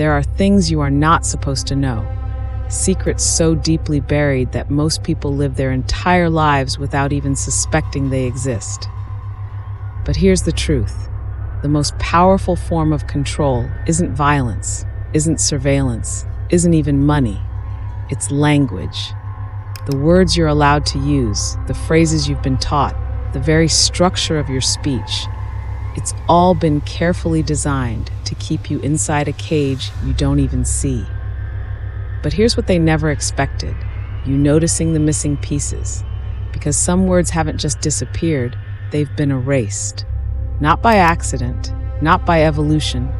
There are things you are not supposed to know, secrets so deeply buried that most people live their entire lives without even suspecting they exist. But here's the truth. The most powerful form of control isn't violence, isn't surveillance, isn't even money. It's language. The words you're allowed to use, the phrases you've been taught, the very structure of your speech. It's all been carefully designed to keep you inside a cage you don't even see. But here's what they never expected, you noticing the missing pieces. Because some words haven't just disappeared, they've been erased. Not by accident, not by evolution,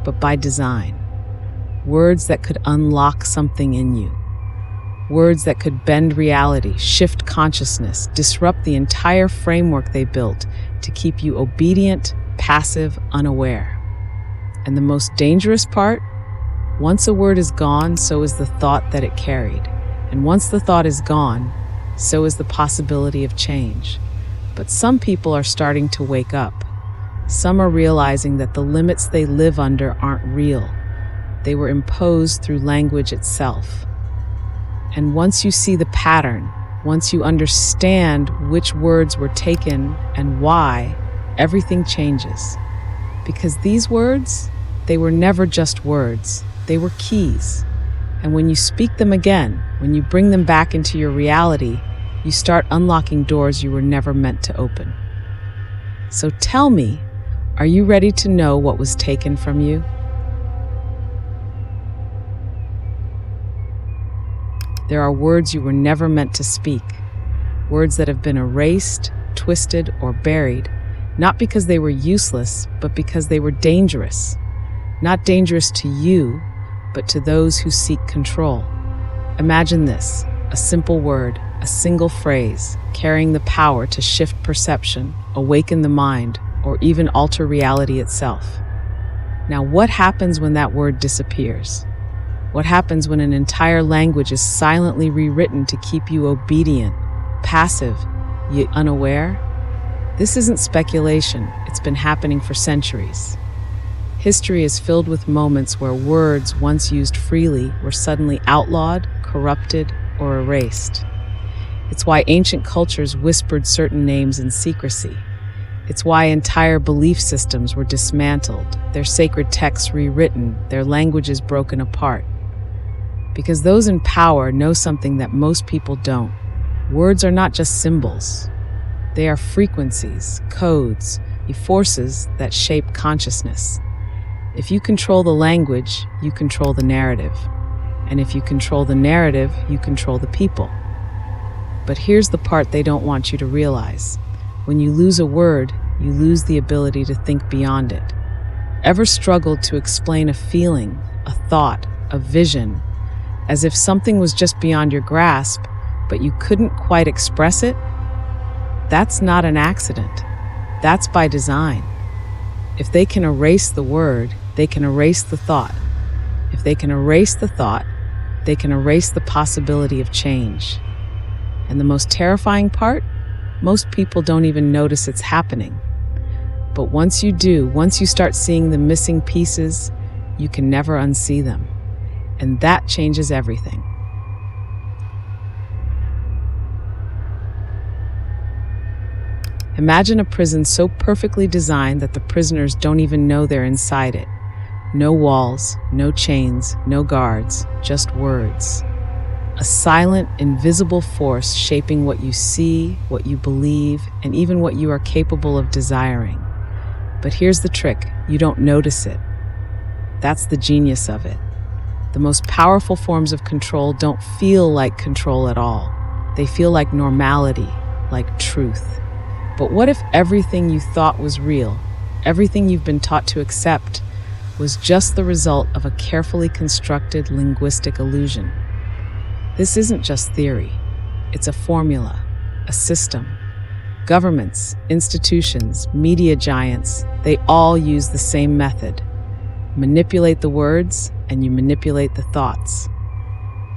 but by design. Words that could unlock something in you. Words that could bend reality, shift consciousness, disrupt the entire framework they built to keep you obedient, passive, unaware. And the most dangerous part? Once a word is gone, so is the thought that it carried. And once the thought is gone, so is the possibility of change. But some people are starting to wake up. Some are realizing that the limits they live under aren't real. They were imposed through language itself. And once you see the pattern, once you understand which words were taken and why, everything changes. Because these words, they were never just words. They were keys. And when you speak them again, when you bring them back into your reality, you start unlocking doors you were never meant to open. So tell me, are you ready to know what was taken from you? There are words you were never meant to speak, words that have been erased, twisted, or buried, not because they were useless, but because they were dangerous. Not dangerous to you, but to those who seek control. Imagine this, a simple word, a single phrase, carrying the power to shift perception, awaken the mind, or even alter reality itself. Now, what happens when that word disappears? What happens when an entire language is silently rewritten to keep you obedient, passive, yet unaware? This isn't speculation, it's been happening for centuries. History is filled with moments where words once used freely were suddenly outlawed, corrupted, or erased. It's why ancient cultures whispered certain names in secrecy. It's why entire belief systems were dismantled, their sacred texts rewritten, their languages broken apart. Because those in power know something that most people don't. Words are not just symbols. They are frequencies, codes, forces that shape consciousness. If you control the language, you control the narrative. And if you control the narrative, you control the people. But here's the part they don't want you to realize. When you lose a word, you lose the ability to think beyond it. Ever struggled to explain a feeling, a thought, a vision, as if something was just beyond your grasp, but you couldn't quite express it? That's not an accident. That's by design. If they can erase the word, they can erase the thought. If they can erase the thought, they can erase the possibility of change. And the most terrifying part? Most people don't even notice it's happening. But once you do, once you start seeing the missing pieces, you can never unsee them. And that changes everything. Imagine a prison so perfectly designed that the prisoners don't even know they're inside it. No walls, no chains, no guards, just words. A silent, invisible force shaping what you see, what you believe, and even what you are capable of desiring. But here's the trick, you don't notice it. That's the genius of it. The most powerful forms of control don't feel like control at all. They feel like normality, like truth. But what if everything you thought was real, everything you've been taught to accept, was just the result of a carefully constructed linguistic illusion? This isn't just theory. It's a formula, a system. Governments, institutions, media giants, they all use the same method. Manipulate the words, and you manipulate the thoughts.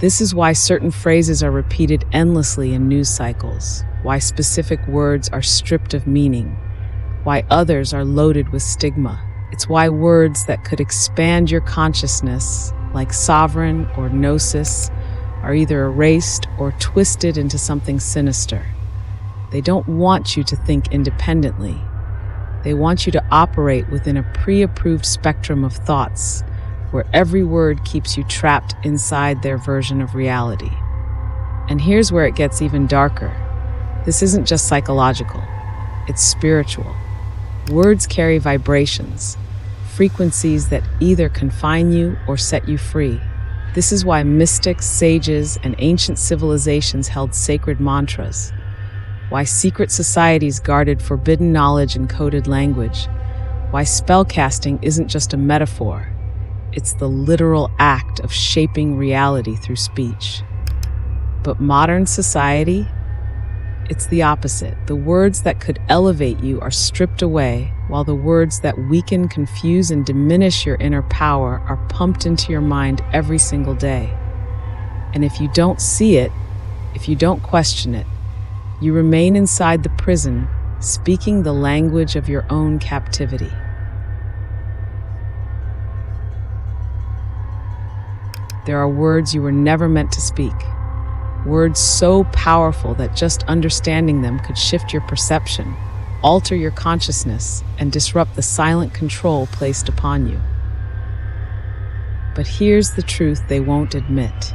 This is why certain phrases are repeated endlessly in news cycles, why specific words are stripped of meaning, why others are loaded with stigma. It's why words that could expand your consciousness, like sovereign or gnosis, are either erased or twisted into something sinister. They don't want you to think independently. They want you to operate within a pre-approved spectrum of thoughts, where every word keeps you trapped inside their version of reality. And here's where it gets even darker. This isn't just psychological, it's spiritual. Words carry vibrations, frequencies that either confine you or set you free. This is why mystics, sages, and ancient civilizations held sacred mantras, why secret societies guarded forbidden knowledge and coded language, why spellcasting isn't just a metaphor, it's the literal act of shaping reality through speech. But modern society, it's the opposite. The words that could elevate you are stripped away, while the words that weaken, confuse, and diminish your inner power are pumped into your mind every single day. And if you don't see it, if you don't question it, you remain inside the prison, speaking the language of your own captivity. There are words you were never meant to speak. Words so powerful that just understanding them could shift your perception, alter your consciousness, and disrupt the silent control placed upon you. But here's the truth they won't admit.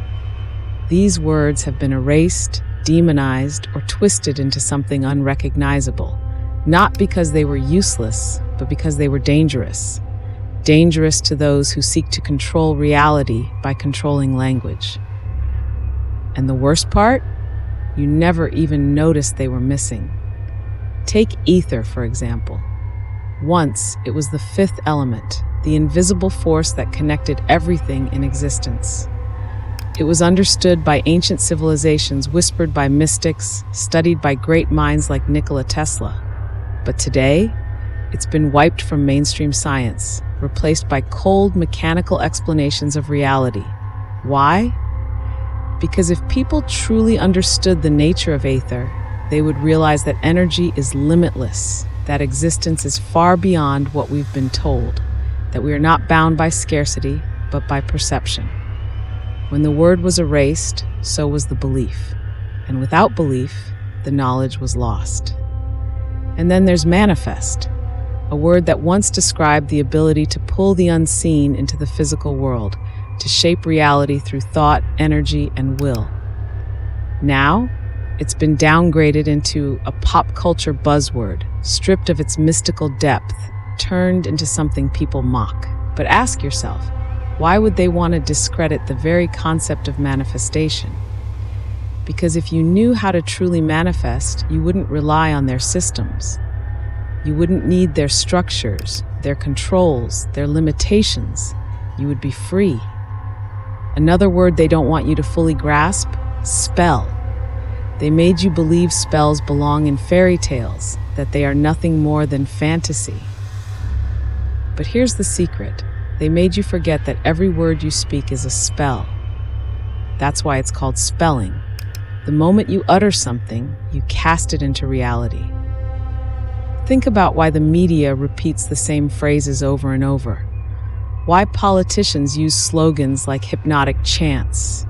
These words have been erased, demonized, or twisted into something unrecognizable, not because they were useless, but because they were dangerous. Dangerous to those who seek to control reality by controlling language. And the worst part? You never even noticed they were missing. Take ether, for example. Once, it was the fifth element, the invisible force that connected everything in existence. It was understood by ancient civilizations, whispered by mystics, studied by great minds like Nikola Tesla. But today, it's been wiped from mainstream science, replaced by cold, mechanical explanations of reality. Why? Because if people truly understood the nature of ether, they would realize that energy is limitless, that existence is far beyond what we've been told, that we are not bound by scarcity, but by perception. When the word was erased, so was the belief. And without belief, the knowledge was lost. And then there's manifest, a word that once described the ability to pull the unseen into the physical world, to shape reality through thought, energy, and will. Now, it's been downgraded into a pop culture buzzword, stripped of its mystical depth, turned into something people mock. But ask yourself, why would they want to discredit the very concept of manifestation? Because if you knew how to truly manifest, you wouldn't rely on their systems. You wouldn't need their structures, their controls, their limitations. You would be free. Another word they don't want you to fully grasp: spell. They made you believe spells belong in fairy tales, that they are nothing more than fantasy. But here's the secret. They made you forget that every word you speak is a spell. That's why it's called spelling. The moment you utter something, you cast it into reality. Think about why the media repeats the same phrases over and over. Why politicians use slogans like hypnotic chants?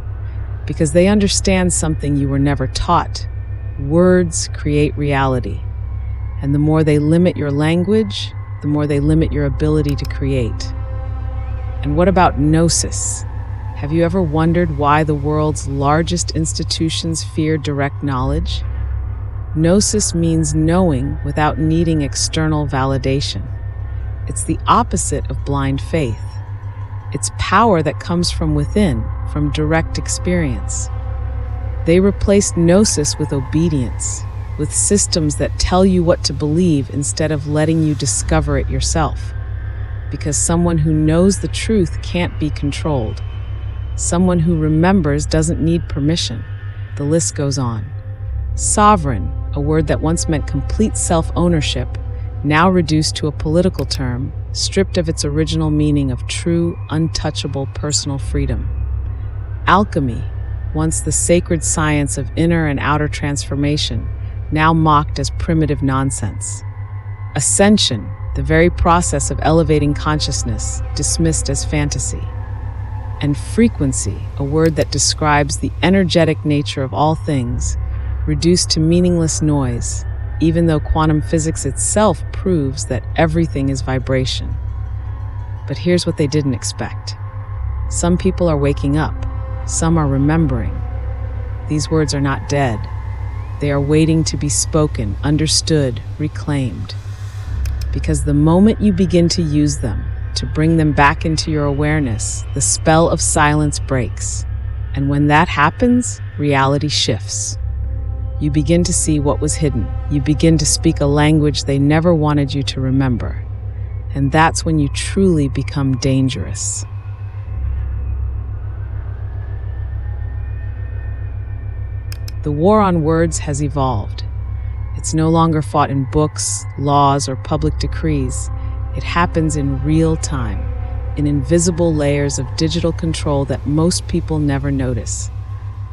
Because they understand something you were never taught. Words create reality. And the more they limit your language, the more they limit your ability to create. And what about gnosis? Have you ever wondered why the world's largest institutions fear direct knowledge? Gnosis means knowing without needing external validation. It's the opposite of blind faith. It's power that comes from within, from direct experience. They replaced gnosis with obedience, with systems that tell you what to believe instead of letting you discover it yourself. Because someone who knows the truth can't be controlled. Someone who remembers doesn't need permission. The list goes on. Sovereign, a word that once meant complete self-ownership, now reduced to a political term, stripped of its original meaning of true, untouchable personal freedom. Alchemy, once the sacred science of inner and outer transformation, now mocked as primitive nonsense. Ascension, the very process of elevating consciousness, dismissed as fantasy. And frequency, a word that describes the energetic nature of all things, reduced to meaningless noise, even though quantum physics itself proves that everything is vibration. But here's what they didn't expect. Some people are waking up, some are remembering. These words are not dead. They are waiting to be spoken, understood, reclaimed. Because the moment you begin to use them, to bring them back into your awareness, the spell of silence breaks. And when that happens, reality shifts. You begin to see what was hidden. You begin to speak a language they never wanted you to remember. And that's when you truly become dangerous. The war on words has evolved. It's no longer fought in books, laws, or public decrees. It happens in real time, in invisible layers of digital control that most people never notice.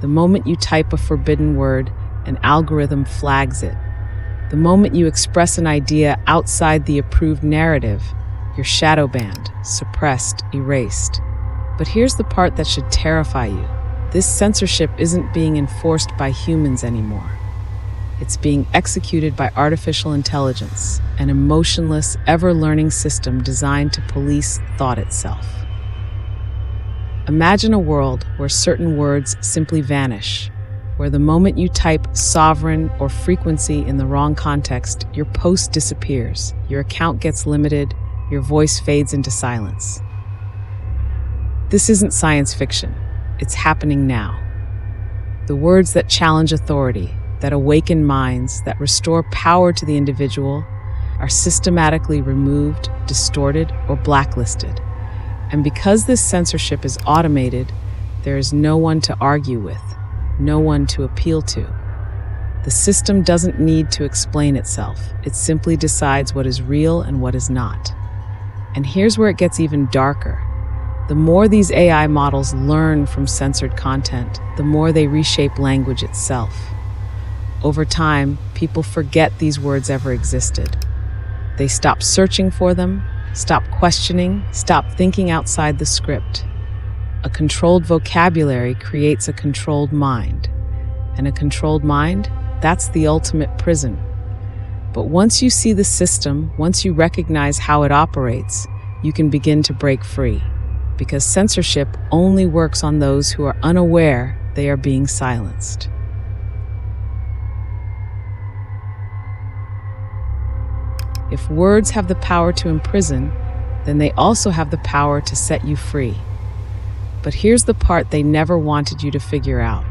The moment you type a forbidden word, an algorithm flags it. The moment you express an idea outside the approved narrative, you're shadow banned, suppressed, erased. But here's the part that should terrify you. This censorship isn't being enforced by humans anymore. It's being executed by artificial intelligence, an emotionless, ever-learning system designed to police thought itself. Imagine a world where certain words simply vanish, where the moment you type sovereign or frequency in the wrong context, your post disappears, your account gets limited, your voice fades into silence. This isn't science fiction. It's happening now. The words that challenge authority, that awaken minds, that restore power to the individual, are systematically removed, distorted, or blacklisted. And because this censorship is automated, there is no one to argue with, no one to appeal to. The system doesn't need to explain itself. It simply decides what is real and what is not. And here's where it gets even darker. The more these AI models learn from censored content, the more they reshape language itself. Over time, people forget these words ever existed. They stop searching for them, stop questioning, stop thinking outside the script. A controlled vocabulary creates a controlled mind. And a controlled mind, that's the ultimate prison. But once you see the system, once you recognize how it operates, you can begin to break free. Because censorship only works on those who are unaware they are being silenced. If words have the power to imprison, then they also have the power to set you free. But here's the part they never wanted you to figure out.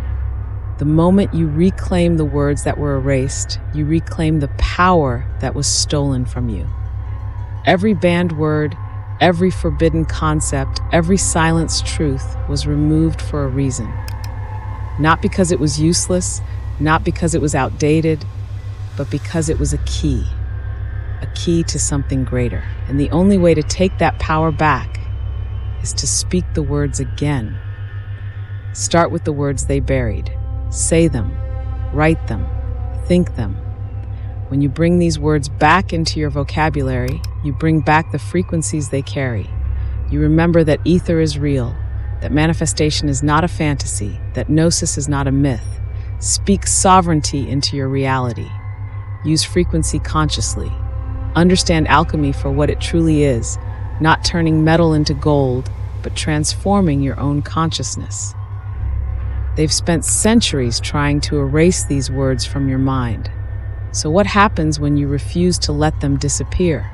The moment you reclaim the words that were erased, you reclaim the power that was stolen from you. Every banned word, every forbidden concept, every silenced truth was removed for a reason. Not because it was useless, not because it was outdated, but because it was a key to something greater. And the only way to take that power back is to speak the words again. Start with the words they buried. Say them, write them, think them. When you bring these words back into your vocabulary, you bring back the frequencies they carry. You remember that ether is real, that manifestation is not a fantasy, that gnosis is not a myth. Speak sovereignty into your reality. Use frequency consciously. Understand alchemy for what it truly is, not turning metal into gold, but transforming your own consciousness. They've spent centuries trying to erase these words from your mind. So what happens when you refuse to let them disappear?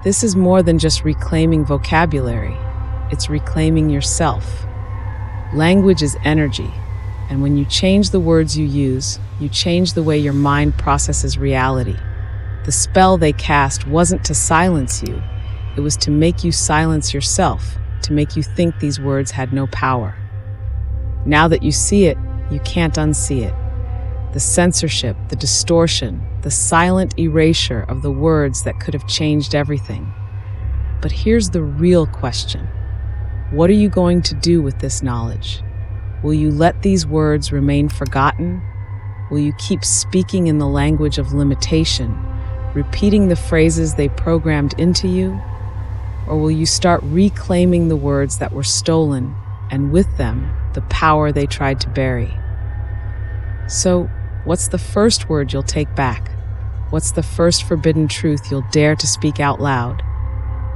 This is more than just reclaiming vocabulary. It's reclaiming yourself. Language is energy, and when you change the words you use, you change the way your mind processes reality. The spell they cast wasn't to silence you. It was to make you silence yourself, to make you think these words had no power. Now that you see it, you can't unsee it. The censorship, the distortion, the silent erasure of the words that could have changed everything. But here's the real question. What are you going to do with this knowledge? Will you let these words remain forgotten? Will you keep speaking in the language of limitation? repeating the phrases they programmed into you? Or will you start reclaiming the words that were stolen, and with them, the power they tried to bury? So, what's the first word you'll take back? What's the first forbidden truth you'll dare to speak out loud?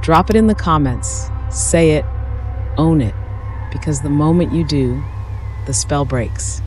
Drop it in the comments. Say it, own it, because the moment you do, the spell breaks.